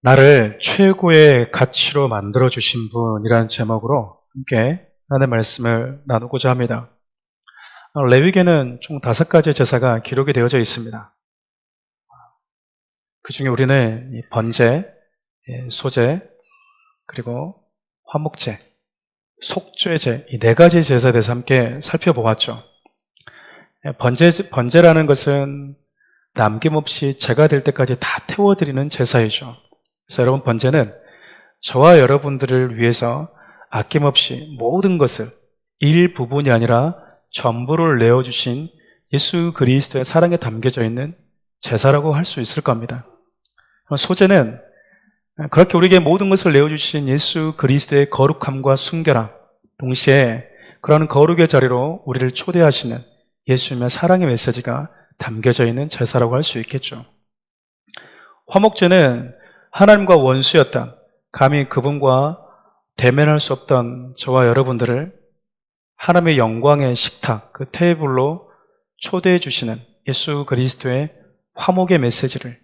나를 최고의 가치로 만들어주신 분이라는 제목으로 함께 하나님의 말씀을 나누고자 합니다. 레위기에는 총 5가지의 제사가 기록이 되어져 있습니다. 그 중에 우리는 이 번제, 소제, 그리고 화목제, 속죄제, 이 4가지 제사에 대해서 함께 살펴보았죠. 번제라는 것은 남김없이 제가 될 때까지 다 태워드리는 제사이죠. 그래서 여러분, 번제는 저와 여러분들을 위해서 아낌없이 모든 것을 일부분이 아니라 전부를 내어주신 예수 그리스도의 사랑에 담겨져 있는 제사라고 할 수 있을 겁니다. 소제는 그렇게 우리에게 모든 것을 내어주신 예수 그리스도의 거룩함과 순결함, 동시에 그런 거룩의 자리로 우리를 초대하시는 예수님의 사랑의 메시지가 담겨져 있는 제사라고 할 수 있겠죠. 화목제는 하나님과 원수였던, 감히 그분과 대면할 수 없던 저와 여러분들을 하나님의 영광의 식탁, 그 테이블로 초대해 주시는 예수 그리스도의 화목의 메시지를,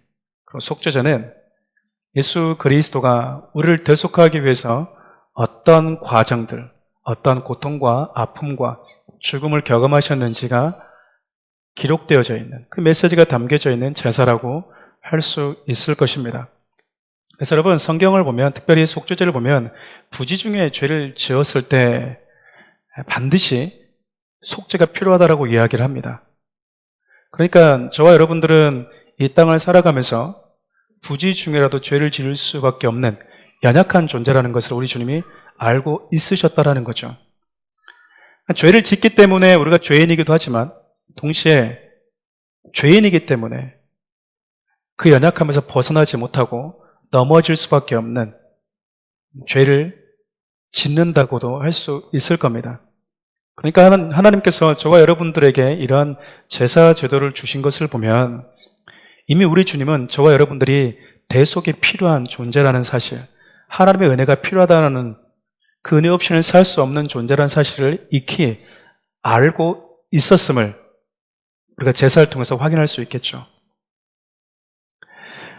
그리고 속죄제는 예수 그리스도가 우리를 대속하기 위해서 어떤 과정들, 어떤 고통과 아픔과 죽음을 경험하셨는지가 기록되어져 있는, 그 메시지가 담겨져 있는 제사라고 할 수 있을 것입니다. 그래서 여러분, 성경을 보면, 특별히 속죄제를 보면 부지 중에 죄를 지었을 때 반드시 속죄가 필요하다라고 이야기를 합니다. 그러니까 저와 여러분들은 이 땅을 살아가면서 부지 중에라도 죄를 지을 수밖에 없는 연약한 존재라는 것을 우리 주님이 알고 있으셨다라는 거죠. 죄를 짓기 때문에 우리가 죄인이기도 하지만 동시에 죄인이기 때문에 그 연약함에서 벗어나지 못하고 넘어질 수밖에 없는 죄를 짓는다고도 할 수 있을 겁니다. 그러니까 하나님께서 저와 여러분들에게 이러한 제사 제도를 주신 것을 보면 이미 우리 주님은 저와 여러분들이 대속이 필요한 존재라는 사실, 하나님의 은혜가 필요하다는 그 은혜 없이는 살 수 없는 존재라는 사실을 익히 알고 있었음을 우리가 제사를 통해서 확인할 수 있겠죠.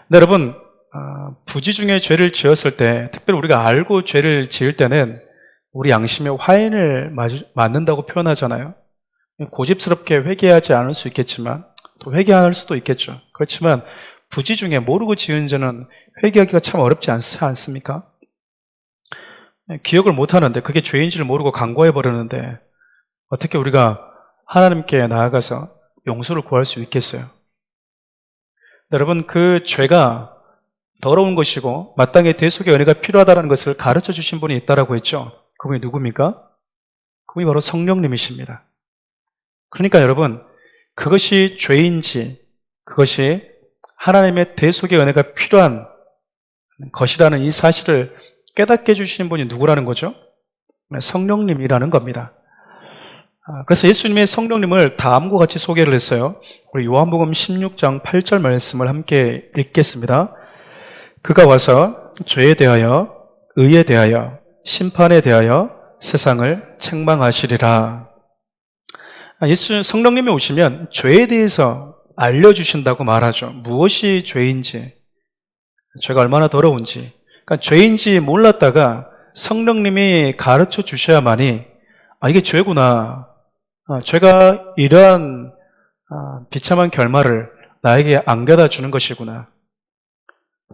근데 여러분, 부지 중에 죄를 지었을 때, 특별히 우리가 알고 죄를 지을 때는 우리 양심에 화인을 맞는다고 표현하잖아요. 고집스럽게 회개하지 않을 수 있겠지만 또 회개할 수도 있겠죠. 그렇지만 부지 중에 모르고 지은 죄는 회개하기가 참 어렵지 않습니까? 기억을 못하는데, 그게 죄인지를 모르고 간과해버렸는데 어떻게 우리가 하나님께 나아가서 용서를 구할 수 있겠어요? 여러분, 그 죄가 더러운 것이고 마땅히 대속의 은혜가 필요하다는 것을 가르쳐 주신 분이 있다라고 했죠. 그분이 누굽니까? 그분이 바로 성령님이십니다. 그러니까 여러분, 그것이 죄인지, 그것이 하나님의 대속의 은혜가 필요한 것이라는 이 사실을 깨닫게 해주시는 분이 누구라는 거죠? 성령님이라는 겁니다. 그래서 예수님의 성령님을 다음과 같이 소개를 했어요. 우리 요한복음 16장 8절 말씀을 함께 읽겠습니다. 그가 와서 죄에 대하여, 의에 대하여, 심판에 대하여 세상을 책망하시리라. 예수 성령님이 오시면 죄에 대해서 알려주신다고 말하죠. 무엇이 죄인지, 죄가 얼마나 더러운지. 그러니까 죄인지 몰랐다가 성령님이 가르쳐 주셔야만이 이게 죄구나, 죄가 이러한 비참한 결말을 나에게 안겨다 주는 것이구나,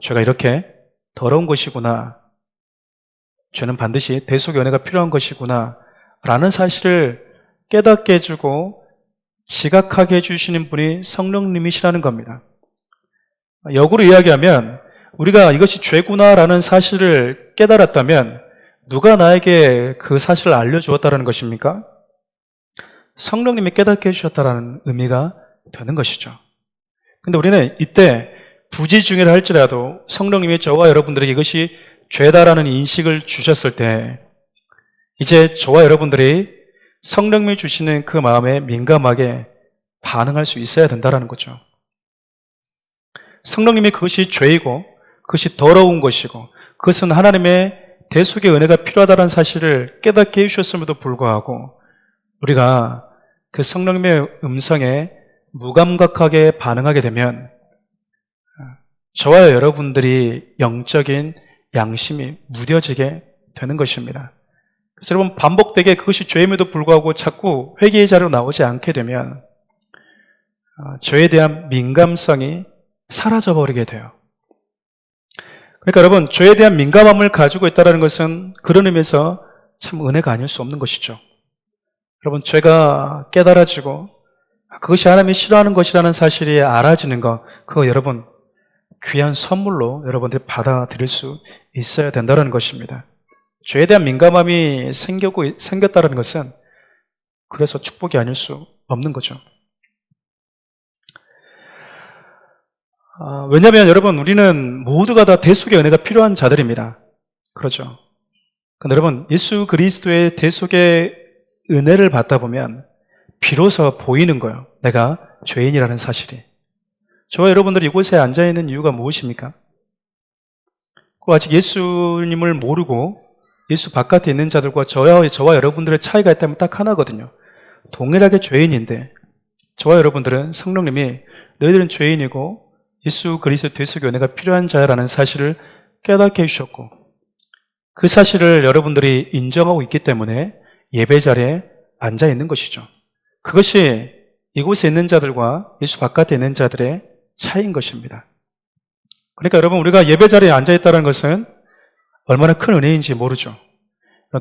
죄가 이렇게 더러운 것이구나, 죄는 반드시 대속의 은혜가 필요한 것이구나 라는 사실을 깨닫게 해주고 지각하게 해주시는 분이 성령님이시라는 겁니다. 역으로 이야기하면 우리가 이것이 죄구나 라는 사실을 깨달았다면 누가 나에게 그 사실을 알려주었다는 것입니까? 성령님이 깨닫게 해주셨다는 의미가 되는 것이죠. 근데 우리는 이때 부지중해를 할지라도 성령님이 저와 여러분들에게 이것이 죄다라는 인식을 주셨을 때 이제 저와 여러분들이 성령님이 주시는 그 마음에 민감하게 반응할 수 있어야 된다는 거죠. 성령님이 그것이 죄이고 그것이 더러운 것이고 그것은 하나님의 대속의 은혜가 필요하다는 사실을 깨닫게 해주셨음에도 불구하고 우리가 그 성령님의 음성에 무감각하게 반응하게 되면 저와 여러분들이 영적인 양심이 무뎌지게 되는 것입니다. 그래서 여러분 반복되게 그것이 죄임에도 불구하고 자꾸 회개의 자리로 나오지 않게 되면 죄에 대한 민감성이 사라져버리게 돼요. 그러니까 여러분 죄에 대한 민감함을 가지고 있다는 것은 그런 의미에서 참 은혜가 아닐 수 없는 것이죠. 여러분 죄가 깨달아지고 그것이 하나님이 싫어하는 것이라는 사실이 알아지는 것, 그거 여러분 귀한 선물로 여러분들이 받아들일 수 있어야 된다는 것입니다. 죄에 대한 민감함이 생겼다는 것은 그래서 축복이 아닐 수 없는 거죠. 왜냐하면 여러분 우리는 모두가 다 대속의 은혜가 필요한 자들입니다. 그렇죠. 근데 여러분 예수 그리스도의 대속의 은혜를 받다 보면 비로소 보이는 거예요. 내가 죄인이라는 사실이. 저와 여러분들이 이곳에 앉아있는 이유가 무엇입니까? 아직 예수님을 모르고 예수 바깥에 있는 자들과 저와 여러분들의 차이가 있다면 딱 하나거든요. 동일하게 죄인인데 저와 여러분들은 성령님이 너희들은 죄인이고 예수 그리스도의 대속의 은혜가 필요한 자라는 사실을 깨닫게 해주셨고 그 사실을 여러분들이 인정하고 있기 때문에 예배 자리에 앉아 있는 것이죠. 그것이 이곳에 있는 자들과 예수 바깥에 있는 자들의 차이인 것입니다. 그러니까 여러분 우리가 예배 자리에 앉아 있다는 것은 얼마나 큰 은혜인지 모르죠.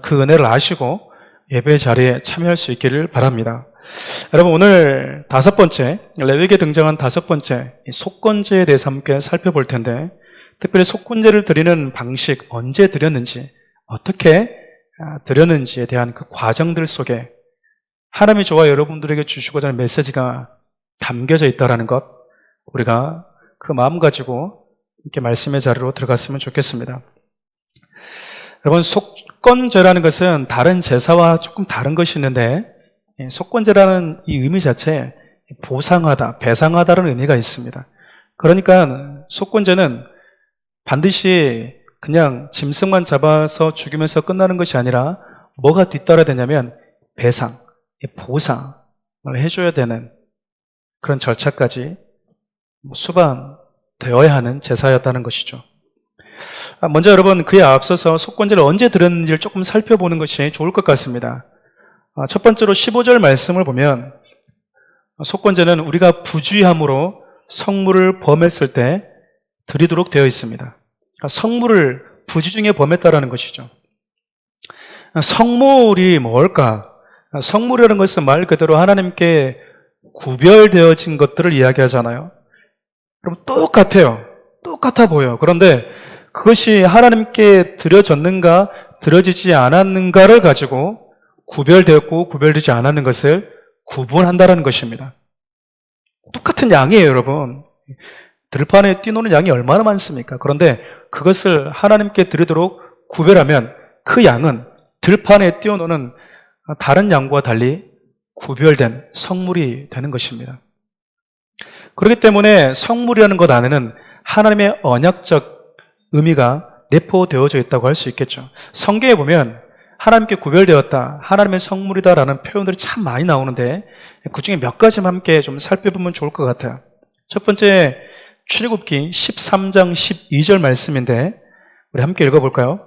그 은혜를 아시고 예배 자리에 참여할 수 있기를 바랍니다. 여러분 오늘 다섯 번째, 레위기에 등장한 다섯 번째 속건제에 대해서 함께 살펴볼 텐데 특별히 속건제를 드리는 방식, 언제 드렸는지, 어떻게 드렸는지에 대한 그 과정들 속에 하나님이 저와 여러분들에게 주시고자 하는 메시지가 담겨져 있다는 것, 우리가 그 마음 가지고 이렇게 말씀의 자리로 들어갔으면 좋겠습니다. 여러분 속건제라는 것은 다른 제사와 조금 다른 것이 있는데 속건제라는 이 의미 자체에 보상하다, 배상하다는 의미가 있습니다. 그러니까 속건제는 반드시 그냥 짐승만 잡아서 죽이면서 끝나는 것이 아니라 뭐가 뒤따라야 되냐면 배상, 보상을 해줘야 되는 그런 절차까지 수반되어야 하는 제사였다는 것이죠. 먼저 여러분 그에 앞서서 속건제를 언제 드렸는지를 조금 살펴보는 것이 좋을 것 같습니다. 첫 번째로 15절 말씀을 보면 속건제는 우리가 부주의함으로 성물을 범했을 때 드리도록 되어 있습니다. 성물을 부지 중에 범했다라는 것이죠. 성물이 뭘까? 성물이라는 것은 말 그대로 하나님께 구별되어진 것들을 이야기하잖아요. 여러분 똑같아요. 똑같아 보여요. 그런데 그것이 하나님께 드려졌는가 드려지지 않았는가를 가지고 구별되었고 구별되지 않았는 것을 구분한다는 것입니다. 똑같은 양이에요, 여러분. 들판에 뛰노는 양이 얼마나 많습니까? 그런데 그것을 하나님께 드리도록 구별하면 그 양은 들판에 뛰어노는 다른 양과 달리 구별된 성물이 되는 것입니다. 그렇기 때문에 성물이라는 것 안에는 하나님의 언약적 의미가 내포되어져 있다고 할 수 있겠죠. 성경에 보면 하나님께 구별되었다, 하나님의 성물이다라는 표현들이 참 많이 나오는데 그 중에 몇 가지만 함께 좀 살펴보면 좋을 것 같아요. 첫 번째 출애굽기 13장 12절 말씀인데 우리 함께 읽어볼까요?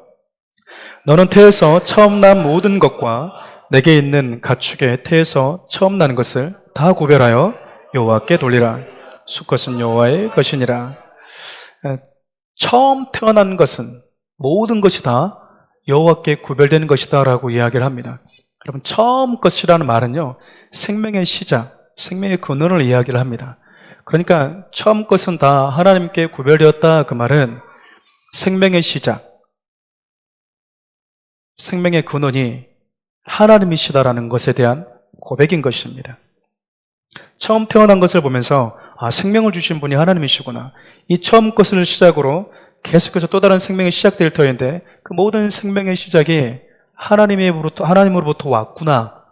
너는 태에서 처음 난 모든 것과 내게 있는 가축의 태에서 처음 나는 것을 다 구별하여 여호와께 돌리라. 수컷은 여호와의 것이니라. 처음 태어난 것은 모든 것이 다 여호와께 구별되는 것이다 라고 이야기를 합니다. 여러분 처음 것이라는 말은요 생명의 시작, 생명의 근원을 이야기를 합니다. 그러니까 처음 것은 다 하나님께 구별되었다 그 말은 생명의 시작, 생명의 근원이 하나님이시다라는 것에 대한 고백인 것입니다. 처음 태어난 것을 보면서 생명을 주신 분이 하나님이시구나. 이 처음 것을 시작으로 계속해서 또 다른 생명이 시작될 터인데 그 모든 생명의 시작이 하나님으로부터 왔구나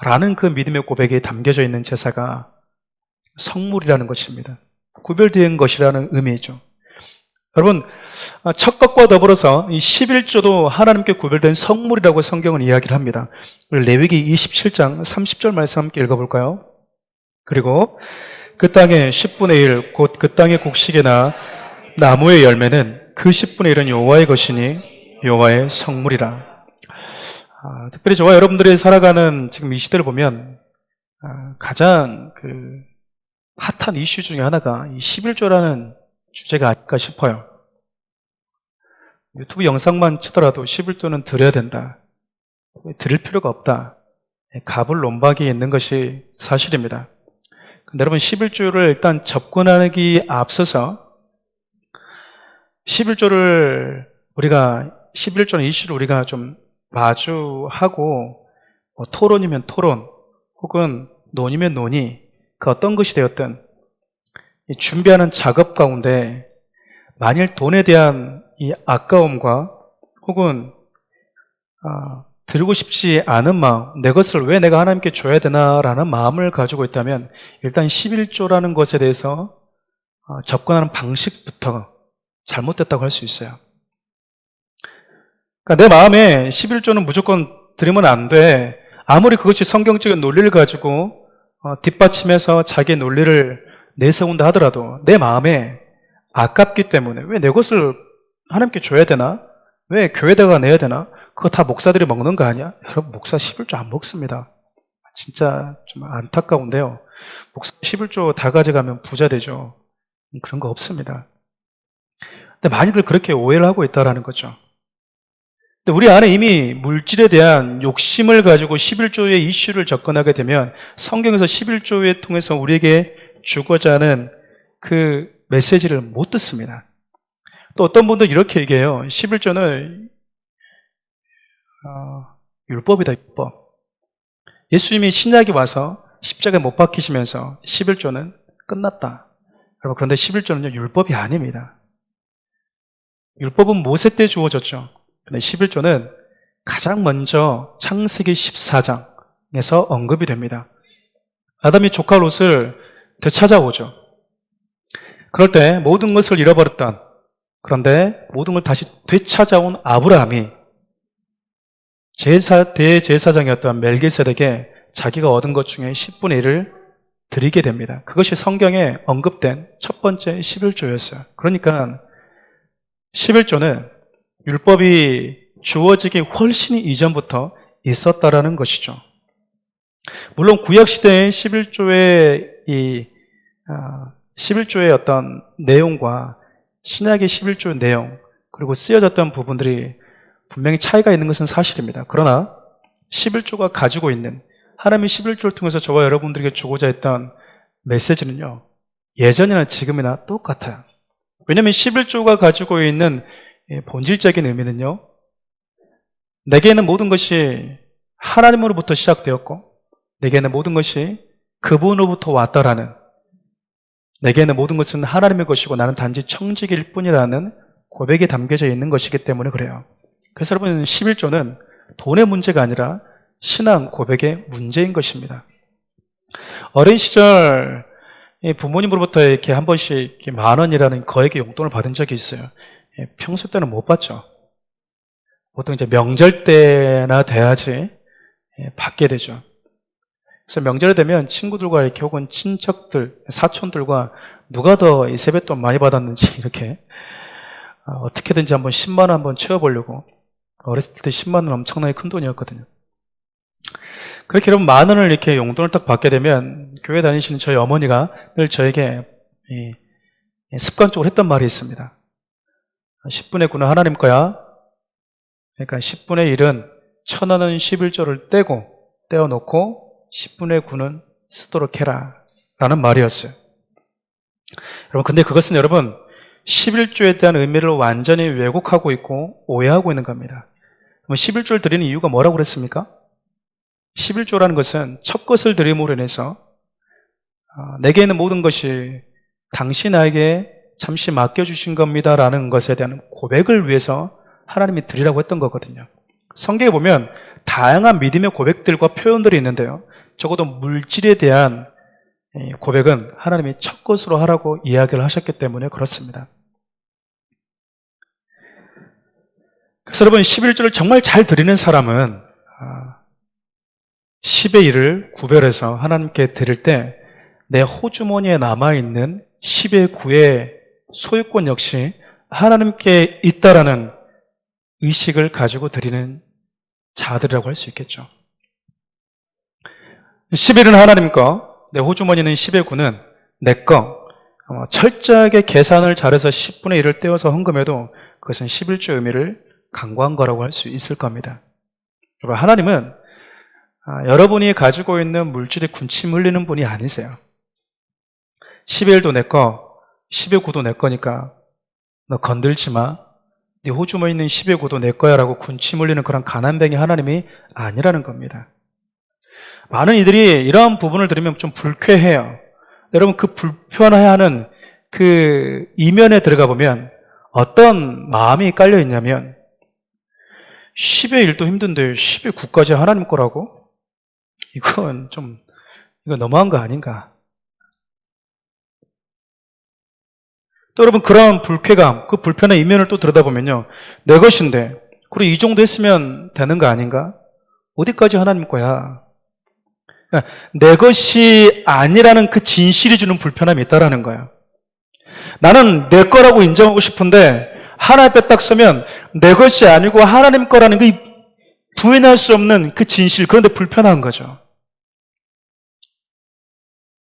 라는 그 믿음의 고백이 담겨져 있는 제사가 성물이라는 것입니다. 구별된 것이라는 의미죠. 여러분 첫 것과 더불어서 이 11조도 하나님께 구별된 성물이라고 성경은 이야기를 합니다. 레위기 27장 30절 말씀 함께 읽어볼까요? 그리고 그 땅의 10분의 1 곧 그 땅의 곡식이나 나무의 열매는 그 10분의 1은 여호와의 것이니 여호와의 성물이라. 특별히 저와 여러분들이 살아가는 지금 이 시대를 보면 가장 핫한 이슈 중에 하나가 이 11조라는 주제가 아닐까 싶어요. 유튜브 영상만 치더라도 11조는 드려야 된다, 드릴 필요가 없다, 갑을 논박이 있는 것이 사실입니다. 근데 여러분, 11조를 일단 접근하기 앞서서 11조는 이슈를 우리가 좀 마주하고, 토론이면 토론, 혹은 논이면 논의, 그 어떤 것이 되었든 준비하는 작업 가운데 만일 돈에 대한 이 아까움과 혹은 드리고 싶지 않은 마음, 내 것을 왜 내가 하나님께 줘야 되나라는 마음을 가지고 있다면 일단 11조라는 것에 대해서 접근하는 방식부터 잘못됐다고 할 수 있어요. 그러니까 내 마음에 11조는 무조건 드리면 안 돼. 아무리 그것이 성경적인 논리를 가지고 뒷받침해서 자기의 논리를 내세운다 하더라도 내 마음에 아깝기 때문에 왜 내 것을 하나님께 줘야 되나? 왜 교회다가 내야 되나? 그거 다 목사들이 먹는 거 아니야? 여러분, 목사 11조 안 먹습니다. 진짜 좀 안타까운데요. 목사 11조 다 가져가면 부자 되죠. 그런 거 없습니다. 근데 많이들 그렇게 오해를 하고 있다는 거죠. 근데 우리 안에 이미 물질에 대한 욕심을 가지고 11조의 이슈를 접근하게 되면 성경에서 11조에 통해서 우리에게 주고자 하는 그 메시지를 못 듣습니다. 또 어떤 분들은 이렇게 얘기해요. 11조는 율법이다, 율법. 예수님이 신약이 와서 십자가에 못 박히시면서 11조는 끝났다. 여러분, 그런데 11조는요, 율법이 아닙니다. 율법은 모세 때 주어졌죠. 근데 11조는 가장 먼저 창세기 14장에서 언급이 됩니다. 아담이 조카 롯을 되찾아오죠. 그럴 때 모든 것을 잃어버렸던, 그런데 모든 걸 다시 되찾아온 아브라함이 대제사장이었던 멜기세덱에게 자기가 얻은 것 중에 10분의 1을 드리게 됩니다. 그것이 성경에 언급된 첫 번째 11조였어요. 그러니까 11조는 율법이 주어지기 훨씬 이전부터 있었다라는 것이죠. 물론 구약시대의 11조의 어떤 내용과 신약의 11조의 내용, 그리고 쓰여졌던 부분들이 분명히 차이가 있는 것은 사실입니다. 그러나 11조가 가지고 있는, 하나님이 11조를 통해서 저와 여러분들에게 주고자 했던 메시지는요, 예전이나 지금이나 똑같아요. 왜냐하면 11조가 가지고 있는 본질적인 의미는요, 내게는 모든 것이 하나님으로부터 시작되었고 내게는 모든 것이 그분으로부터 왔다라는, 내게는 모든 것은 하나님의 것이고 나는 단지 청지기일 뿐이라는 고백이 담겨져 있는 것이기 때문에 그래요. 그래서 여러분, 11조는 돈의 문제가 아니라 신앙 고백의 문제인 것입니다. 어린 시절 부모님으로부터 이렇게 한 번씩 이렇게 10,000원이라는 거액의 용돈을 받은 적이 있어요. 평소 때는 못 받죠. 보통 이제 명절 때나 돼야지 받게 되죠. 그래서 명절이 되면 친구들과 이렇게 혹은 친척들, 사촌들과 누가 더 이 세뱃돈 많이 받았는지 이렇게 어떻게든지 한번 10만 원 한번 채워보려고. 어렸을 때 10만 원 엄청나게 큰 돈이었거든요. 그렇게 여러분 10,000원을 이렇게 용돈을 딱 받게 되면 교회 다니시는 저희 어머니가 늘 저에게 습관적으로 했던 말이 있습니다. 10분의 9는 하나님 거야. 그러니까 10분의 1은 1,000원은 11조를 떼어놓고 10분의 9는 쓰도록 해라 라는 말이었어요. 여러분, 근데 그것은 여러분 11조에 대한 의미를 완전히 왜곡하고 있고 오해하고 있는 겁니다. 11조를 드리는 이유가 뭐라고 그랬습니까? 11조라는 것은 첫 것을 드림으로 인해서 내게 있는 모든 것이 당신 나에게 잠시 맡겨주신 겁니다 라는 것에 대한 고백을 위해서 하나님이 드리라고 했던 거거든요. 성경에 보면 다양한 믿음의 고백들과 표현들이 있는데요, 적어도 물질에 대한 고백은 하나님이 첫 것으로 하라고 이야기를 하셨기 때문에 그렇습니다. 그래서 여러분, 11조를 정말 잘 드리는 사람은 10의 1을 구별해서 하나님께 드릴 때 내 호주머니에 남아있는 10의 9의 소유권 역시 하나님께 있다라는 의식을 가지고 드리는 자들이라고 할 수 있겠죠. 11은 하나님 거, 내 호주머니는 10의 9는 내 거. 철저하게 계산을 잘해서 10분의 1을 떼어서 헌금해도 그것은 11조의 의미를 간과한 거라고 할 수 있을 겁니다. 여러분, 하나님은 여러분이 가지고 있는 물질에 군침 흘리는 분이 아니세요. 10의 1도 내 거, 10의 9도 내 거니까 너 건들지 마. 네 호주머니 있는 10의 9도 내 거야 라고 군침 흘리는 그런 가난뱅이 하나님이 아니라는 겁니다. 많은 이들이 이러한 부분을 들으면 좀 불쾌해요. 여러분, 그 불편해하는 그 이면에 들어가 보면 어떤 마음이 깔려 있냐면 10의 1도 힘든데 10의 9까지 하나님 거라고? 이거 너무한 거 아닌가? 또 여러분, 그런 불쾌감, 그 불편한 이면을 또 들여다보면요, 내 것인데 그래 이 정도 했으면 되는 거 아닌가? 어디까지 하나님 거야? 그러니까 내 것이 아니라는 그 진실이 주는 불편함이 있다라는 거예요. 나는 내 거라고 인정하고 싶은데 하나 앞에 딱 서면 내 것이 아니고 하나님 거라는 그 부인할 수 없는 그 진실, 그런데 불편한 거죠.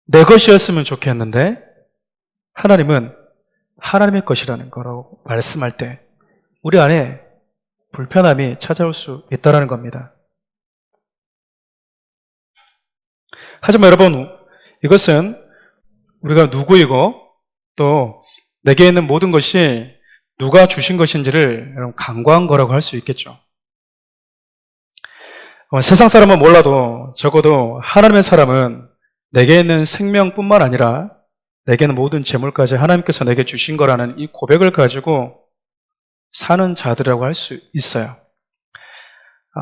내 것이었으면 좋겠는데 하나님은 하나님의 것이라는 거라고 말씀할 때 우리 안에 불편함이 찾아올 수 있다는 겁니다. 하지만 여러분, 이것은 우리가 누구이고 또 내게 있는 모든 것이 누가 주신 것인지를 여러분 간과한 거라고 할 수 있겠죠. 세상 사람은 몰라도 적어도 하나님의 사람은 내게 있는 생명뿐만 아니라 내게는 모든 재물까지 하나님께서 내게 주신 거라는 이 고백을 가지고 사는 자들이라고 할 수 있어요.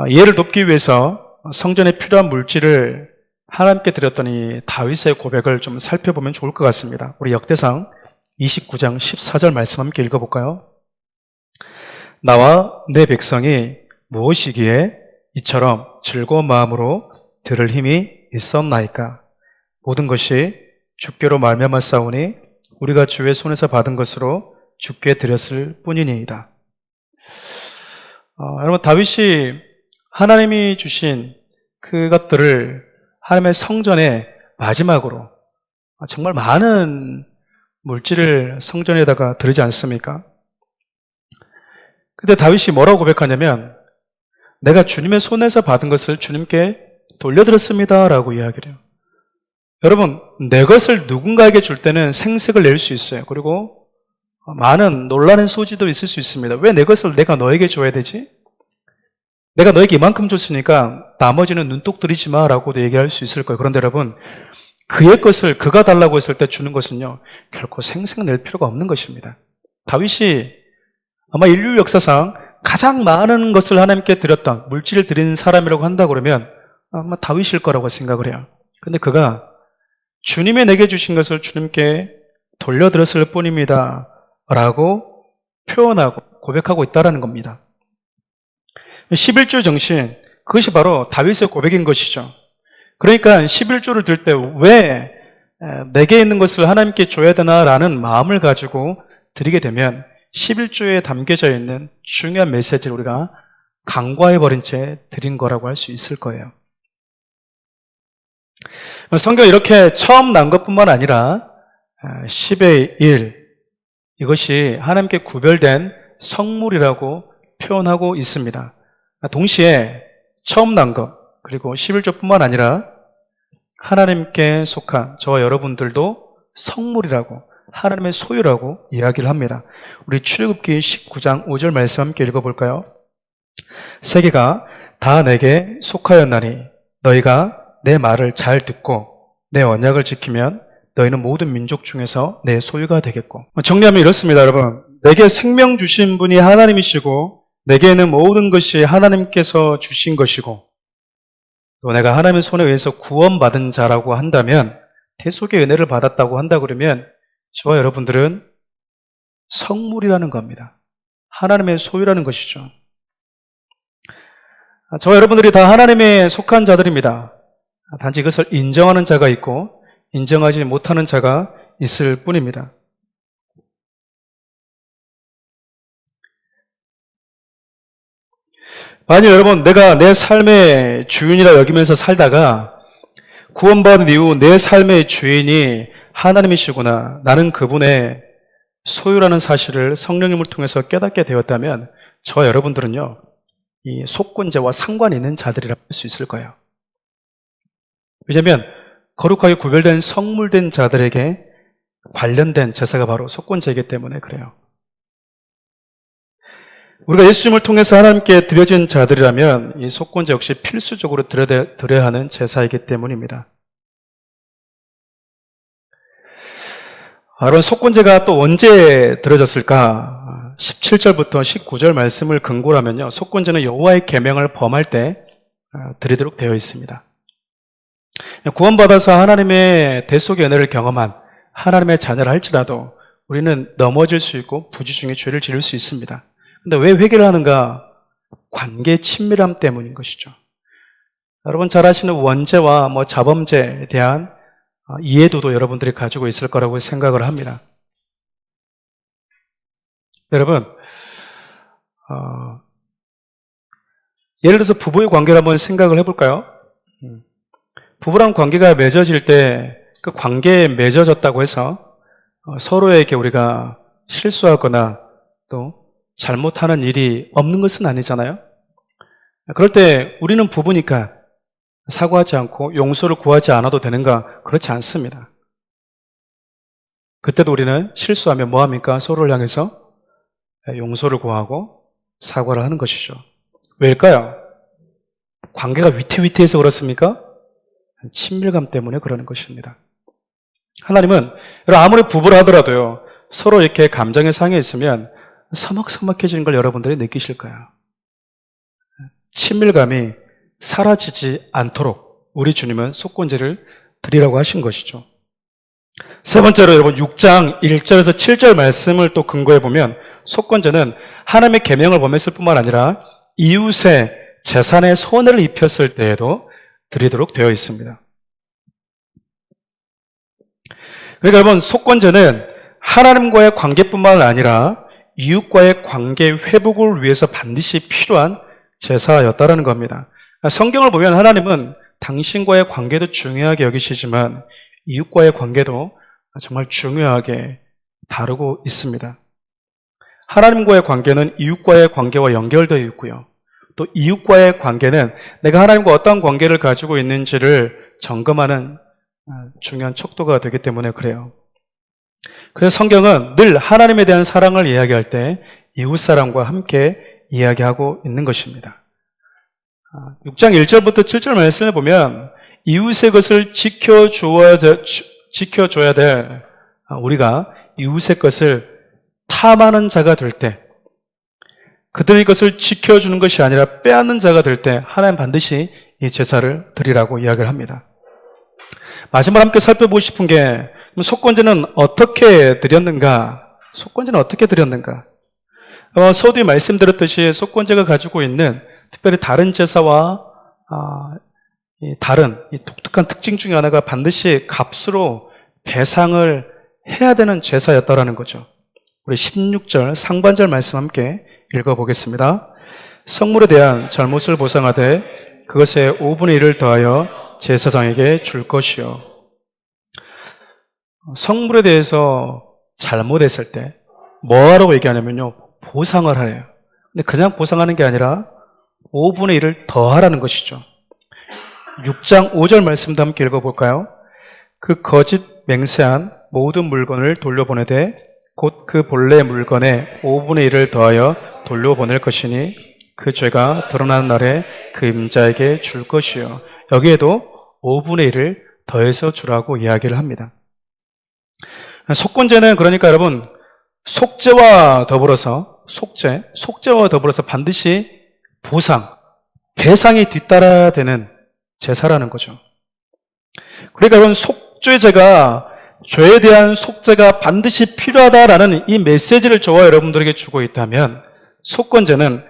이해를 돕기 위해서 성전에 필요한 물질을 하나님께 드렸던 이 다윗의 고백을 좀 살펴보면 좋을 것 같습니다. 우리 역대상 29장 14절 말씀 함께 읽어볼까요? 나와 내 백성이 무엇이기에 이처럼 즐거운 마음으로 들을 힘이 있었나이까? 모든 것이 주께로 말미암아 싸우니 우리가 주의 손에서 받은 것으로 주께 드렸을 뿐이니이다. 여러분, 다윗이 하나님이 주신 그것들을 하나님의 성전에 마지막으로 정말 많은 물질을 성전에다가 드리지 않습니까? 근데 다윗이 뭐라고 고백하냐면 내가 주님의 손에서 받은 것을 주님께 돌려드렸습니다 라고 이야기를 해요. 여러분, 내 것을 누군가에게 줄 때는 생색을 낼 수 있어요. 그리고 많은 논란의 소지도 있을 수 있습니다. 왜 내 것을 내가 너에게 줘야 되지? 내가 너에게 이만큼 줬으니까 나머지는 눈독 들이지 마 라고도 얘기할 수 있을 거예요. 그런데 여러분, 그의 것을 그가 달라고 했을 때 주는 것은요, 결코 생색 낼 필요가 없는 것입니다. 다윗이 아마 인류 역사상 가장 많은 것을 하나님께 드렸던, 물질을 드리는 사람이라고 한다고 그러면 아마 다윗일 거라고 생각을 해요. 근데 그가 주님이 내게 주신 것을 주님께 돌려드렸을 뿐입니다 라고 표현하고 고백하고 있다는 겁니다. 11조 정신, 그것이 바로 다윗의 고백인 것이죠. 그러니까 11조를 들 때 왜 내게 있는 것을 하나님께 줘야 되나라는 마음을 가지고 드리게 되면 11조에 담겨져 있는 중요한 메시지를 우리가 간과해버린 채 드린 거라고 할 수 있을 거예요. 성경 이렇게 처음 난 것뿐만 아니라 10의 1, 이것이 하나님께 구별된 성물이라고 표현하고 있습니다. 동시에 처음 난 것, 그리고 11조뿐만 아니라 하나님께 속한 저와 여러분들도 성물이라고, 하나님의 소유라고 이야기를 합니다. 우리 출애굽기 19장 5절 말씀 함께 읽어볼까요? 세계가 다 내게 속하였나니 너희가 내 말을 잘 듣고 내 언약을 지키면 너희는 모든 민족 중에서 내 소유가 되겠고. 정리하면 이렇습니다, 여러분. 내게 생명 주신 분이 하나님이시고 내게는 모든 것이 하나님께서 주신 것이고 또 내가 하나님의 손에 의해서 구원받은 자라고 한다면, 대속의 은혜를 받았다고 한다 그러면 저와 여러분들은 성물이라는 겁니다. 하나님의 소유라는 것이죠. 저와 여러분들이 다 하나님의 속한 자들입니다. 단지 이것을 인정하는 자가 있고 인정하지 못하는 자가 있을 뿐입니다. 만약 여러분 내가 내 삶의 주인이라 여기면서 살다가 구원받은 이후 내 삶의 주인이 하나님이시구나, 나는 그분의 소유라는 사실을 성령님을 통해서 깨닫게 되었다면 저와 여러분들은요, 이 속건제와 상관이 있는 자들이라고 할 수 있을 거예요. 왜냐하면 거룩하게 구별된 성물된 자들에게 관련된 제사가 바로 속건제이기 때문에 그래요. 우리가 예수님을 통해서 하나님께 드려진 자들이라면 이 속건제 역시 필수적으로 드려야 하는 제사이기 때문입니다. 그럼 속건제가 또 언제 드려졌을까? 17절부터 19절 말씀을 근거로 하면요, 속건제는 여호와의 계명을 범할 때 드리도록 되어 있습니다. 구원받아서 하나님의 대속의 은혜를 경험한 하나님의 자녀라 할지라도 우리는 넘어질 수 있고 부지 중에 죄를 지을 수 있습니다. 근데 왜 회개를 하는가? 관계 친밀함 때문인 것이죠. 여러분 잘 아시는 원죄와 자범죄에 대한 이해도도 여러분들이 가지고 있을 거라고 생각을 합니다. 여러분, 예를 들어서 부부의 관계를 한번 생각을 해볼까요? 부부랑 관계가 맺어질 때 그 관계에 맺어졌다고 해서 서로에게 우리가 실수하거나 또 잘못하는 일이 없는 것은 아니잖아요. 그럴 때 우리는 부부니까 사과하지 않고 용서를 구하지 않아도 되는가? 그렇지 않습니다. 그때도 우리는 실수하면 뭐합니까? 서로를 향해서 용서를 구하고 사과를 하는 것이죠. 왜일까요? 관계가 위태위태해서 그렇습니까? 친밀감 때문에 그러는 것입니다. 하나님은 아무리 부부라 하더라도요, 서로 이렇게 감정에 상해 있으면 서먹서먹해지는 걸 여러분들이 느끼실 거예요. 친밀감이 사라지지 않도록 우리 주님은 속건제를 드리라고 하신 것이죠. 세 번째로 여러분 6장 1절에서 7절 말씀을 또 근거해 보면 속건제는 하나님의 계명을 범했을 뿐만 아니라 이웃의 재산에 손해를 입혔을 때에도 드리도록 되어 있습니다. 그러니까 여러분 속건제는 하나님과의 관계뿐만 아니라 이웃과의 관계 회복을 위해서 반드시 필요한 제사였다라는 겁니다. 성경을 보면 하나님은 당신과의 관계도 중요하게 여기시지만 이웃과의 관계도 정말 중요하게 다루고 있습니다. 하나님과의 관계는 이웃과의 관계와 연결되어 있고요. 또 이웃과의 관계는 내가 하나님과 어떤 관계를 가지고 있는지를 점검하는 중요한 척도가 되기 때문에 그래요. 그래서 성경은 늘 하나님에 대한 사랑을 이야기할 때 이웃사랑과 함께 이야기하고 있는 것입니다. 6장 1절부터 7절 말씀을 보면 이웃의 것을 지켜줘야 될 우리가 이웃의 것을 탐하는 자가 될 때, 그들의 것을 지켜주는 것이 아니라 빼앗는 자가 될 때 하나님 반드시 이 제사를 드리라고 이야기를 합니다. 마지막으로 함께 살펴보고 싶은 게 속건제는 어떻게 드렸는가? 속건제는 어떻게 드렸는가? 서두에 말씀드렸듯이 속건제가 가지고 있는 특별히 다른 제사와 다른 이 독특한 특징 중에 하나가 반드시 값으로 배상을 해야 되는 제사였다라는 거죠. 우리 16절 상반절 말씀 함께 읽어보겠습니다. 성물에 대한 잘못을 보상하되 그것의 5분의 1을 더하여 제사장에게 줄 것이요. 성물에 대해서 잘못했을 때 뭐하라고 얘기하냐면요, 보상을 하래요. 근데 그냥 보상하는 게 아니라 5분의 1을 더하라는 것이죠. 6장 5절 말씀도 함께 읽어볼까요? 그 거짓 맹세한 모든 물건을 돌려보내되 곧 그 본래 물건에 5분의 1을 더하여 돌려보낼 것이니 그 죄가 드러나는 날에 그 임자에게 줄 것이요. 여기에도 5분의 1을 더해서 주라고 이야기를 합니다. 속건제는 그러니까 여러분 속죄와 더불어서 속죄와 더불어서 반드시 보상, 배상이 뒤따라야 되는 제사라는 거죠. 그러니까 여러분 속죄제가 죄에 대한 속죄가 반드시 필요하다라는 이 메시지를 저와 여러분들에게 주고 있다면 속건제는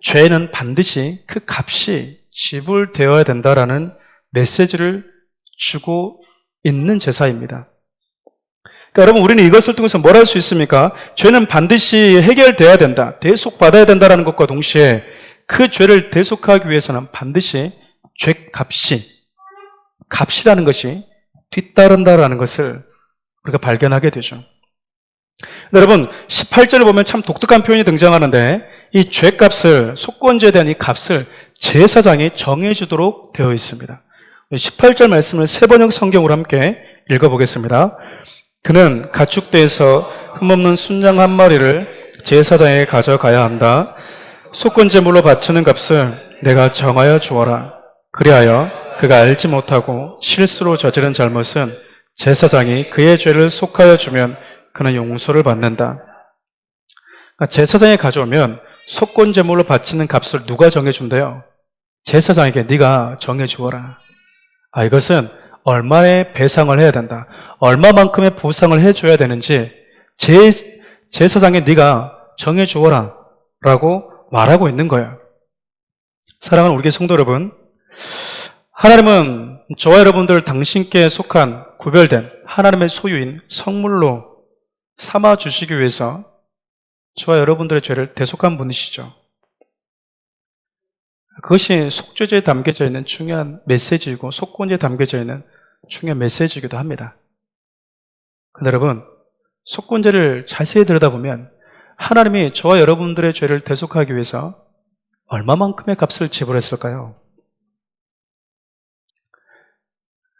죄는 반드시 그 값이 지불되어야 된다라는 메시지를 주고 있는 제사입니다. 그러니까 여러분 우리는 이것을 통해서 뭘 할 수 있습니까? 죄는 반드시 해결돼야 된다, 대속받아야 된다라는 것과 동시에 그 죄를 대속하기 위해서는 반드시 값이라는 것이 뒤따른다라는 것을 우리가 발견하게 되죠. 여러분, 18절을 보면 참 독특한 표현이 등장하는데 이 죄값을, 속건죄에 대한 이 값을 제사장이 정해주도록 되어 있습니다. 18절 말씀을 세번역 성경으로 함께 읽어보겠습니다. 그는 가축대에서 흠없는 순양 한 마리를 제사장에게 가져가야 한다. 속건제물로 바치는 값을 내가 정하여 주어라. 그리하여 그가 알지 못하고 실수로 저지른 잘못은 제사장이 그의 죄를 속하여 주면 그는 용서를 받는다. 그러니까 제사장에 가져오면 속건제물로 바치는 값을 누가 정해준대요? 제사장에게 네가 정해주어라. 이것은 얼마의 배상을 해야 된다. 얼마만큼의 보상을 해줘야 되는지 제사장에 네가 정해주어라 라고 말하고 있는 거예요. 사랑하는 우리 교회 성도 여러분, 하나님은 저와 여러분들 당신께 속한 구별된 하나님의 소유인 성물로 삼아주시기 위해서 저와 여러분들의 죄를 대속한 분이시죠. 그것이 속죄제에 담겨져 있는 중요한 메시지이고 속건제에 담겨져 있는 중요한 메시지이기도 합니다. 근데 여러분, 속건제를 자세히 들여다보면 하나님이 저와 여러분들의 죄를 대속하기 위해서 얼마만큼의 값을 지불했을까요?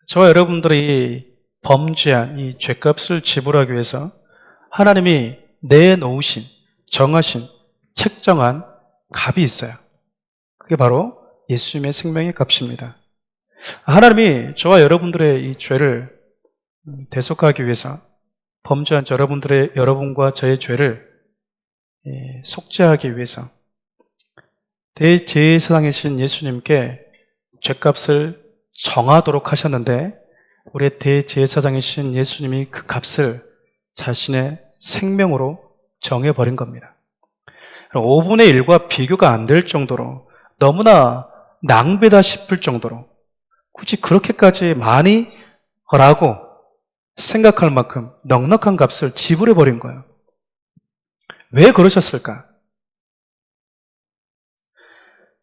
저와 여러분들이 범죄한 이 죄값을 지불하기 위해서 하나님이 내놓으신, 정하신, 책정한 값이 있어요. 그게 바로 예수님의 생명의 값입니다. 하나님이 저와 여러분들의 이 죄를 대속하기 위해서 범죄한 여러분과 저의 죄를 속죄하기 위해서 대제사장이신 예수님께 죄값을 정하도록 하셨는데 우리의 대제사장이신 예수님이 그 값을 자신의 생명으로 정해버린 겁니다. 5분의 1과 비교가 안 될 정도로 너무나 낭비다 싶을 정도로 굳이 그렇게까지 많이 라고 생각할 만큼 넉넉한 값을 지불해버린 거예요. 왜 그러셨을까?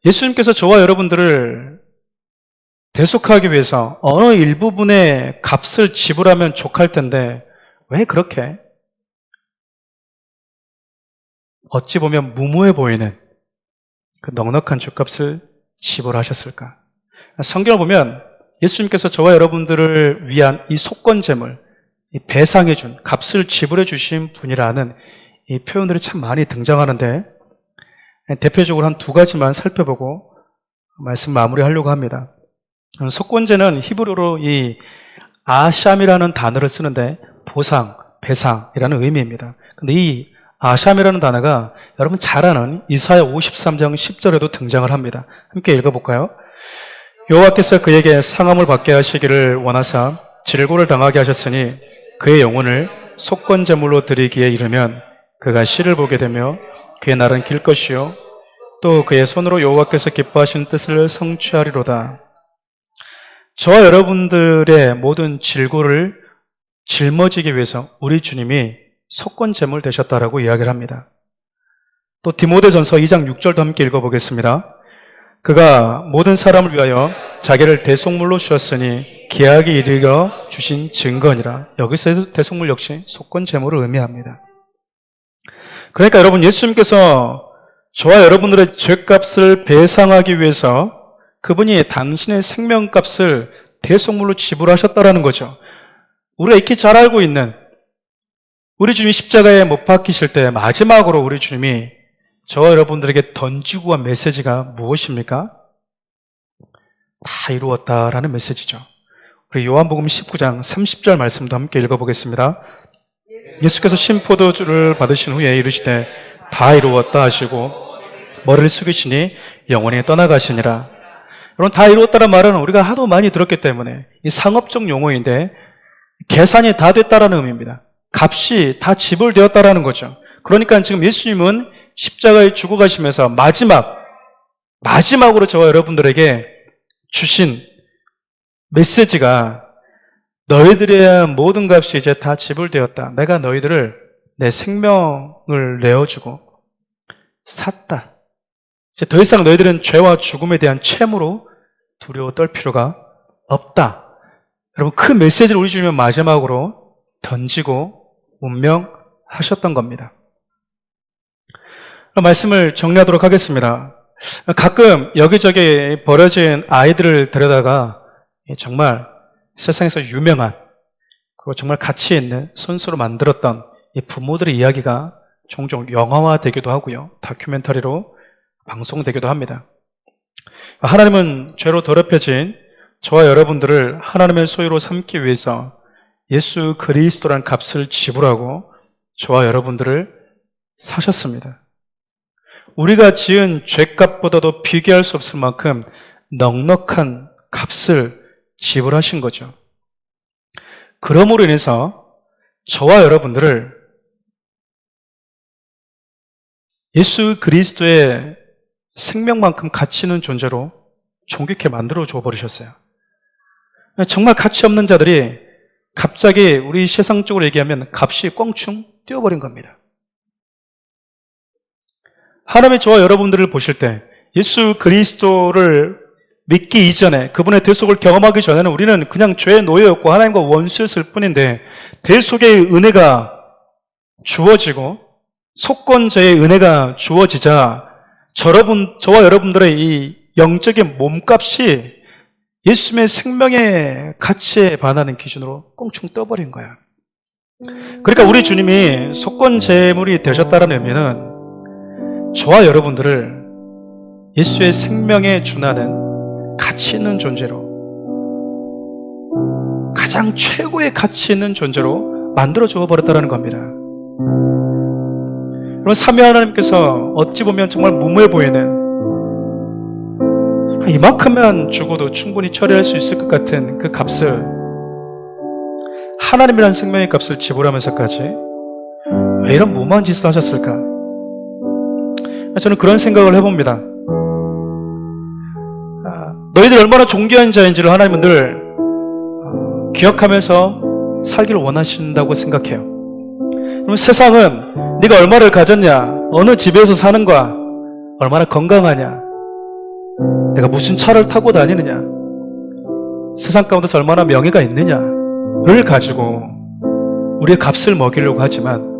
예수님께서 저와 여러분들을 대속하기 위해서 어느 일부분의 값을 지불하면 족할 텐데 왜 그렇게 어찌 보면 무모해 보이는 그 넉넉한 죄값을 지불하셨을까? 성경을 보면 예수님께서 저와 여러분들을 위한 이 속건제물, 이 배상해준, 값을 지불해 주신 분이라는 이 표현들이 참 많이 등장하는데 대표적으로 한 두 가지만 살펴보고 말씀 마무리하려고 합니다. 속건제는 히브리어로 이 아샴이라는 단어를 쓰는데 보상, 배상이라는 의미입니다. 근데 이 아샴이라는 단어가 여러분 잘 아는 이사야 53장 10절에도 등장을 합니다. 함께 읽어볼까요? 여호와께서 그에게 상함을 받게 하시기를 원하사 질고를 당하게 하셨으니 그의 영혼을 속건제물로 드리기에 이르면 그가 시를 보게 되며 그의 날은 길 것이요 또 그의 손으로 여호와께서 기뻐하시는 뜻을 성취하리로다. 저와 여러분들의 모든 질고를 짊어지기 위해서 우리 주님이 속건제물 되셨다라고 이야기를 합니다. 또 디모데전서 2장 6절도 함께 읽어보겠습니다. 그가 모든 사람을 위하여 자기를 대속물로 주셨으니 기약이 이르러 주신 증거니라. 여기서 대속물 역시 속건제물을 의미합니다. 그러니까 여러분, 예수님께서 저와 여러분들의 죄값을 배상하기 위해서 그분이 당신의 생명값을 대속물로 지불하셨다라는 거죠. 우리가 익히 잘 알고 있는 우리 주님이 십자가에 못 박히실 때 마지막으로 우리 주님이 저와 여러분들에게 던지고 한 메시지가 무엇입니까? 다 이루었다라는 메시지죠. 우리 요한복음 19장 30절 말씀도 함께 읽어보겠습니다. 예수께서 신포도주를 받으신 후에 이르시되 다 이루었다 하시고 머리를 숙이시니 영원히 떠나가시니라. 여러분, 다 이루었다는 말은 우리가 하도 많이 들었기 때문에 이 상업적 용어인데 계산이 다 됐다라는 의미입니다. 값이 다 지불되었다라는 거죠. 그러니까 지금 예수님은 십자가에 죽어가시면서 마지막으로 저와 여러분들에게 주신 메시지가 너희들의 모든 값이 이제 다 지불되었다. 내가 너희들을 내 생명을 내어주고 샀다. 이제 더 이상 너희들은 죄와 죽음에 대한 채무로 두려워 떨 필요가 없다. 여러분, 그 메시지를 우리 주님은 마지막으로 던지고 운명하셨던 겁니다. 말씀을 정리하도록 하겠습니다. 가끔 여기저기 버려진 아이들을 데려다가 정말 세상에서 유명한 그리고 정말 가치 있는 선수로 만들었던 이 부모들의 이야기가 종종 영화화되기도 하고요. 다큐멘터리로 방송되기도 합니다. 하나님은 죄로 더럽혀진 저와 여러분들을 하나님의 소유로 삼기 위해서 예수 그리스도란 값을 지불하고 저와 여러분들을 사셨습니다. 우리가 지은 죄값보다도 비교할 수 없을 만큼 넉넉한 값을 지불하신 거죠. 그러므로 인해서 저와 여러분들을 예수 그리스도의 생명만큼 가치 있는 존재로 존귀케 만들어 줘 버리셨어요. 정말 가치 없는 자들이 갑자기 우리 세상적으로 얘기하면 값이 껑충 뛰어버린 겁니다. 하나님의 저와 여러분들을 보실 때 예수 그리스도를 믿기 이전에 그분의 대속을 경험하기 전에는 우리는 그냥 죄의 노예였고 하나님과 원수였을 뿐인데 대속의 은혜가 주어지고 속건제의 은혜가 주어지자 저와 여러분들의 이 영적인 몸값이 예수님의 생명의 가치에 반하는 기준으로 꽁충 떠버린 거야. 그러니까 우리 주님이 속건제물이 되셨다는 의미는 저와 여러분들을 예수의 생명에 준하는 가치 있는 존재로, 가장 최고의 가치 있는 존재로 만들어 주어 버렸다는 겁니다. 그럼 삼위 하나님께서 어찌 보면 정말 무모해 보이는, 이만큼만 죽어도 충분히 처리할 수 있을 것 같은 그 값을, 하나님이라는 생명의 값을 지불하면서까지 왜 이런 무모한 짓을 하셨을까? 저는 그런 생각을 해봅니다. 너희들 얼마나 존귀한 자인지를 하나님은 늘 기억하면서 살기를 원하신다고 생각해요. 그럼 세상은 네가 얼마를 가졌냐, 어느 집에서 사는가, 얼마나 건강하냐, 내가 무슨 차를 타고 다니느냐, 세상 가운데서 얼마나 명예가 있느냐를 가지고 우리의 값을 먹이려고 하지만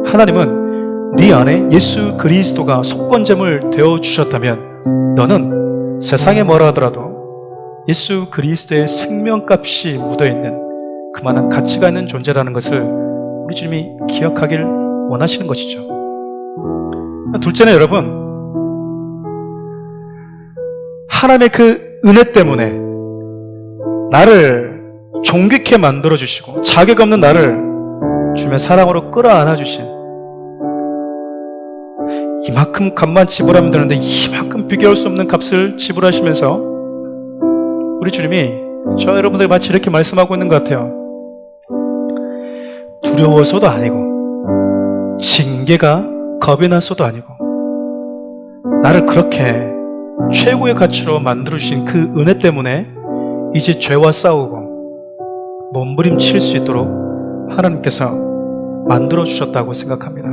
하나님은 네 안에 예수 그리스도가 속건제물 되어주셨다면 너는 세상에 뭐라 하더라도 예수 그리스도의 생명값이 묻어있는 그만한 가치가 있는 존재라는 것을 우리 주님이 기억하길 원하시는 것이죠. 둘째는 여러분, 하나님의 그 은혜 때문에 나를 존귀케 만들어주시고 자격 없는 나를 주님의 사랑으로 끌어안아 주신, 이만큼 값만 지불하면 되는데 이만큼 비교할 수 없는 값을 지불하시면서 우리 주님이 저 여러분들 마치 이렇게 말씀하고 있는 것 같아요. 두려워서도 아니고 징계가 겁이 나서도 아니고 나를 그렇게 최고의 가치로 만들어주신 그 은혜 때문에 이제 죄와 싸우고 몸부림칠 수 있도록 하나님께서 만들어주셨다고 생각합니다.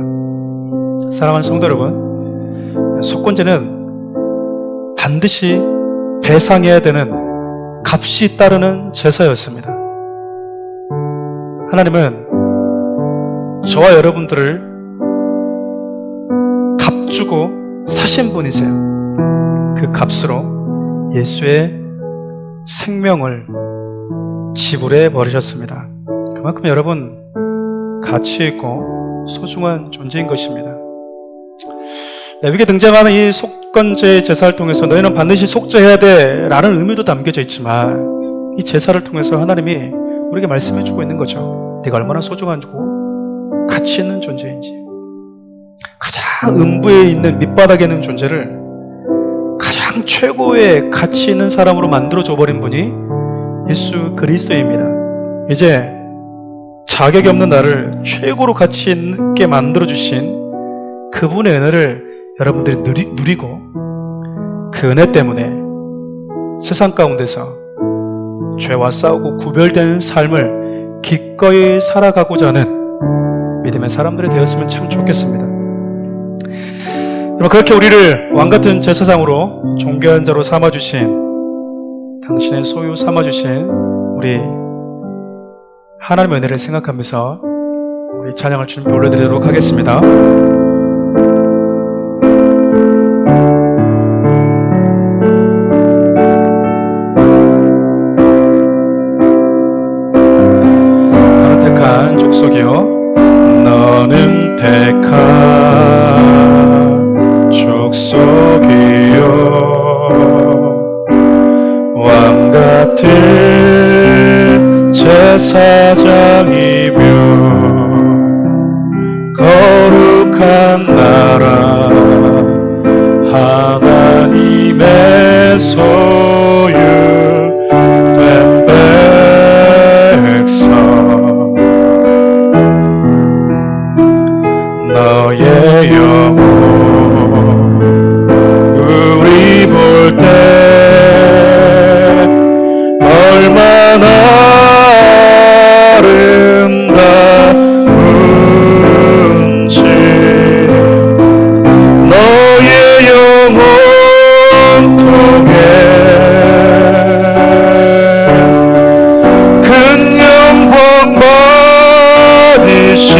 사랑하는 성도 여러분, 속건제는 반드시 배상해야 되는 값이 따르는 제사였습니다. 하나님은 저와 여러분들을 값주고 사신 분이세요. 그 값으로 예수의 생명을 지불해 버리셨습니다. 그만큼 여러분 가치 있고 소중한 존재인 것입니다. 레위기에 등장하는 이 속건제 제사를 통해서 너희는 반드시 속죄해야 돼 라는 의미도 담겨져 있지만 이 제사를 통해서 하나님이 우리에게 말씀해 주고 있는 거죠. 네가 얼마나 소중하고 가치 있는 존재인지, 가장 음부에 있는 밑바닥에 있는 존재를 가장 최고의 가치 있는 사람으로 만들어 줘버린 분이 예수 그리스도입니다. 이제 자격이 없는 나를 최고로 가치 있게 만들어 주신 그분의 은혜를 여러분들이 누리고 그 은혜 때문에 세상 가운데서 죄와 싸우고 구별되는 삶을 기꺼이 살아가고자 하는 믿음의 사람들이 되었으면 참 좋겠습니다. 그렇게 우리를 왕같은 제사장으로 존귀한 자로 삼아주신, 당신의 소유 삼아주신 우리 하나님의 은혜를 생각하면서 우리 찬양을 주님께 올려드리도록 하겠습니다. 나는 택한 족속이요, 너는 택한 족속이요, 왕같은 제사장이며 거룩한 나라, 하나님의 소유된 백성, 너의 영혼 우리 볼 때 얼마나 아름다운지, 너의 영혼 통해 큰 영광 받으신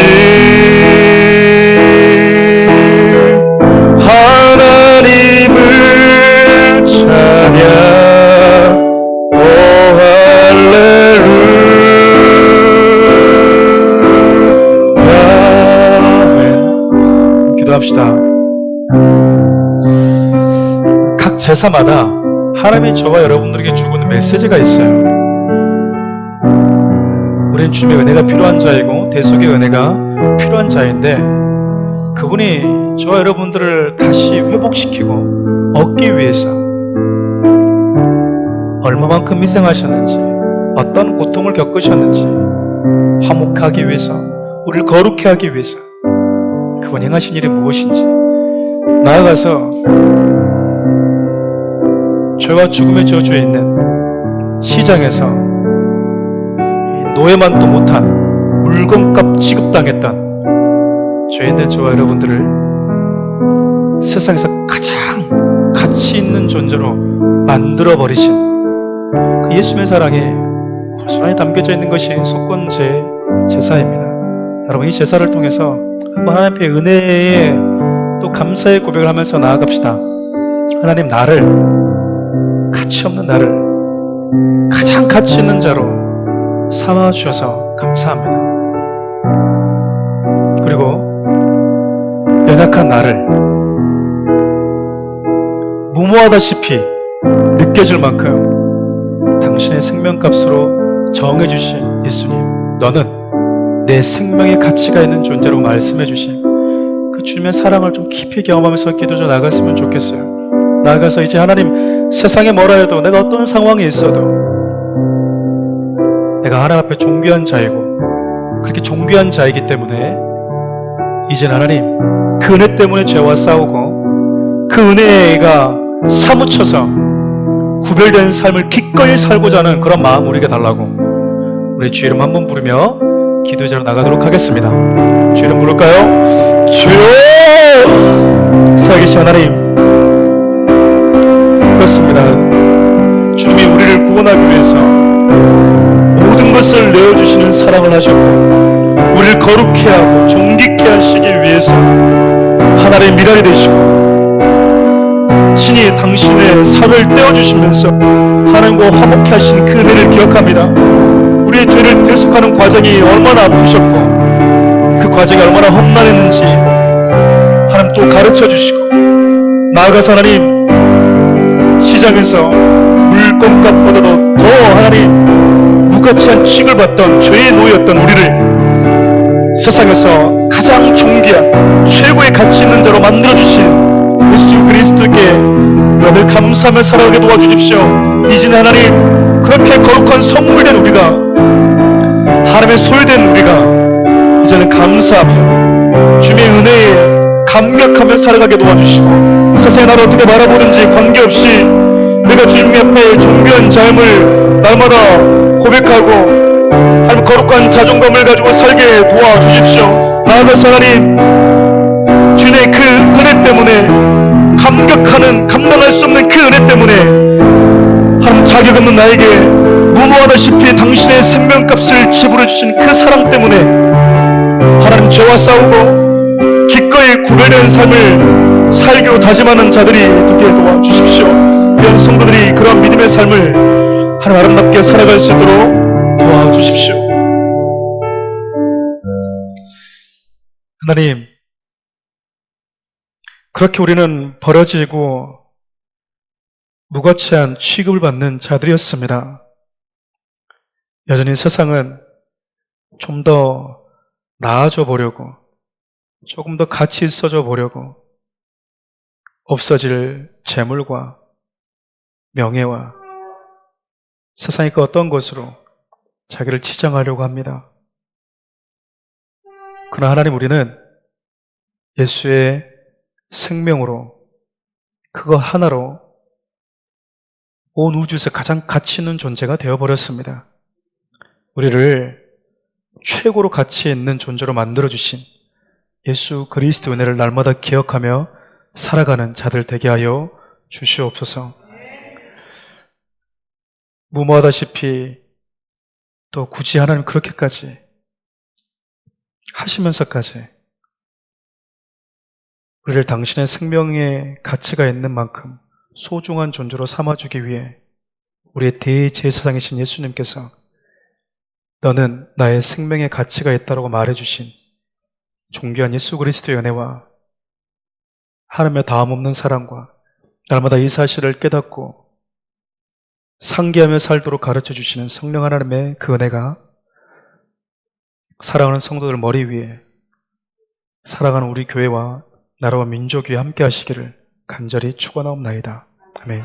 하나님을 찬양. 기도합시다. 각 제사마다 하나님이 저와 여러분들에게 주고 있는 메시지가 있어요. 우리는 주님의 은혜가 필요한 자이고 대속의 은혜가 필요한 자인데, 그분이 저와 여러분들을 다시 회복시키고 얻기 위해서 얼마만큼 희생하셨는지, 어떤 고통을 겪으셨는지, 화목하기 위해서, 우리를 거룩해 하기 위해서 그분 행하신 일이 무엇인지, 나아가서 죄와 죽음의 저주에 있는 시장에서 노예만도 못한 물건값 취급당했던 죄인들 저와 여러분들을 세상에서 가장 가치 있는 존재로 만들어버리신 그 예수님의 사랑이 고스란히 담겨져 있는 것이 속건제 제사입니다. 여러분, 이 제사를 통해서 한번 하나님 앞에 은혜에 또 감사의 고백을 하면서 나아갑시다. 하나님, 나를, 가치 없는 나를 가장 가치 있는 자로 삼아주셔서 감사합니다. 그리고 연약한 나를 무모하다시피 느껴질 만큼 당신의 생명값으로 정해주신 예수님, 너는 내 생명의 가치가 있는 존재로 말씀해 주신 그 주님의 사랑을 좀 깊이 경험하면서 기도 좀 나갔으면 좋겠어요. 나아가서 이제 하나님, 세상에 뭐라 해도, 내가 어떤 상황에 있어도 내가 하나님 앞에 존귀한 자이고 그렇게 존귀한 자이기 때문에 이제는 하나님, 그 은혜 때문에 죄와 싸우고 그 은혜가 사무쳐서 구별된 삶을 기꺼이 살고자 하는 그런 마음 우리에게 달라고, 우리 주 이름 한번 부르며 기도의 자로 나가도록 하겠습니다. 주 이름 부를까요? 주여! 살아계신 하나님, 그렇습니다. 주님이 우리를 구원하기 위해서 모든 것을 내어주시는 사랑을 하셨고, 우리를 거룩해 하고 존귀케 하시기 위해서 하나님의 미랄이 되시고 친히 당신의 살을 떼어주시면서 하나님과 화목케 하신 그 은혜를 기억합니다. 우리의 죄를 대속하는 과정이 얼마나 아프셨고 그 과정이 얼마나 험난했는지 하나님 또 가르쳐주시고, 나아가서 하나님, 시장에서 물건값보다도 더 하나님 무가치한 취급을 받던 죄의 노예였던 우리를 세상에서 가장 존귀한 최고의 가치 있는 자로 만들어주신 예수 그리스도께 늘 감사하며 살아가게 도와주십시오. 이제는 하나님, 그렇게 거룩한 선물된 우리가, 하나님의 소유된 우리가 이제는 감사하며 주님의 은혜에 감격하며 살아가게 도와주시고, 세상에 나를 어떻게 바라보는지 관계없이 내가 주님 앞에 존귀한 삶을 날마다 고백하고 하나님 거룩한 자존감을 가지고 살게 도와주십시오. 나아가서 하나님, 주님의 그 은혜 은혜 때문에, 감당할 수 없는 그 은혜 때문에 하나님, 자격 없는 나에게 무모하다시피 당신의 생명값을 지불해 주신 그 사랑 때문에 하나님, 죄와 싸우고 기꺼이 구별된 삶을 살기로 다짐하는 자들이 되게 도와주십시오. 이런 성도들이 그런 믿음의 삶을 하나님 아름답게 살아갈 수 있도록 도와주십시오. 하나님, 그렇게 우리는 버려지고 무가치한 취급을 받는 자들이었습니다. 여전히 세상은 좀 더 나아져 보려고, 조금 더 가치 있어져 보려고 없어질 재물과 명예와 세상의 그 어떤 것으로 자기를 치장하려고 합니다. 그러나 하나님, 우리는 예수의 생명으로, 그거 하나로 온 우주에서 가장 가치 있는 존재가 되어버렸습니다. 우리를 최고로 가치 있는 존재로 만들어주신 예수 그리스도의 은혜를 날마다 기억하며 살아가는 자들 되게 하여 주시옵소서. 무모하다시피, 또 굳이 하나님 그렇게까지 하시면서까지 우리를 당신의 생명의 가치가 있는 만큼 소중한 존재로 삼아주기 위해 우리의 대제사장이신 예수님께서 너는 나의 생명의 가치가 있다고 말해주신 존귀한 예수 그리스도의 은혜와 하나님의 다함없는 사랑과 날마다 이 사실을 깨닫고 상기하며 살도록 가르쳐주시는 성령 하나님의 그 은혜가 사랑하는 성도들 머리 위에, 살아가는 우리 교회와 나라와 민족 위에 함께 하시기를 간절히 축원하옵나이다. 아멘.